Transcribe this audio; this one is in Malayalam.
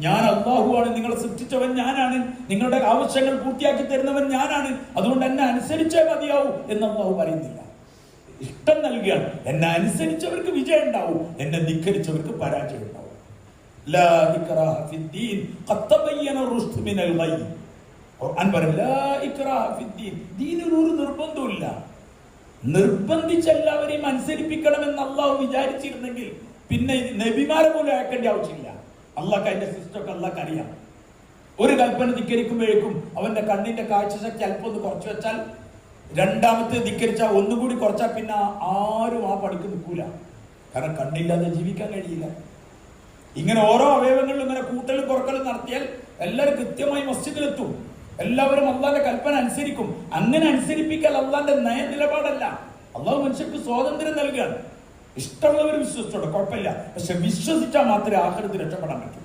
ഞാൻ അല്ലാഹുവാണ്, നിങ്ങളെ സൃഷ്ടിച്ചവൻ ഞാനാണ്, നിങ്ങളുടെ ആവശ്യങ്ങൾ പൂർത്തിയാക്കി തരുന്നവൻ ഞാനാണ്, അതുകൊണ്ട് എന്നെ അനുസരിച്ചേ മതിയാവൂ എന്ന് അല്ലാഹു പറയുന്നില്ല. ഇഷ്ടം നൽകുകയാണ്. എന്നെ അനുസരിച്ചവർക്ക് വിജയം ഉണ്ടാവും, എന്നെ ധിക്കരിച്ചവർക്ക് പരാജയം ഉണ്ടാവും. ലാ ഇക്റാഹ ഫിദ്ദീൻ ഖദ് തബയ്യന റുശ്ദു മിനൽ ഗയ്. ഖുർആൻ പറയും ലാ ഇക്റാഹ ഫിദ്ദീൻ, ദീനിൽ ഒരു നിർബന്ധമില്ല. നിർബന്ധിച്ച് എല്ലാവരെയും അനുസരിപ്പിക്കണമെന്ന് അള്ളാഹു വിചാരിച്ചിരുന്നെങ്കിൽ പിന്നെ നബിമാരെ പോലും അയക്കേണ്ട ആവശ്യമില്ല. അള്ളാഹ് അതിന്റെ സിസ്റ്റമൊക്കെ അള്ളാഹ് അറിയാം. ഒരു കൽപ്പന ധിക്കരിക്കുമ്പോഴേക്കും അവന്റെ കണ്ണിന്റെ കാഴ്ചശക്തി അല്പം ഒന്ന് കുറച്ചു വെച്ചാൽ, രണ്ടാമത്തെ ധിക്കരിച്ചാൽ ഒന്നുകൂടി കുറച്ചാൽ പിന്നെ ആരും ആ പണിക്ക് നിൽക്കൂല. കാരണം കണ്ണില്ലാതെ ജീവിക്കാൻ കഴിയില്ല. ഇങ്ങനെ ഓരോ അവയവങ്ങളിലും ഇങ്ങനെ കൂട്ടലും കുറക്കലും നടത്തിയാൽ എല്ലാവരും കൃത്യമായി മസ്ജിദിലെത്തും. എല്ലാവരും അള്ളാന്റെ കൽപ്പന അനുസരിക്കും. അങ്ങനെ അനുസരിപ്പിക്കാൻ അള്ളാന്റെ നയ നിലപാടല്ല. അള്ളാഹു മനുഷ്യർക്ക് സ്വാതന്ത്ര്യം നൽകുകയാണ്. ഇഷ്ടമുള്ളവർ വിശ്വസിച്ചോട്ടെ, കുഴപ്പമില്ല. പക്ഷെ വിശ്വസിച്ചാൽ മാത്രമേ ആഖിറത്തിൽ രക്ഷപ്പെടാൻ പറ്റൂ.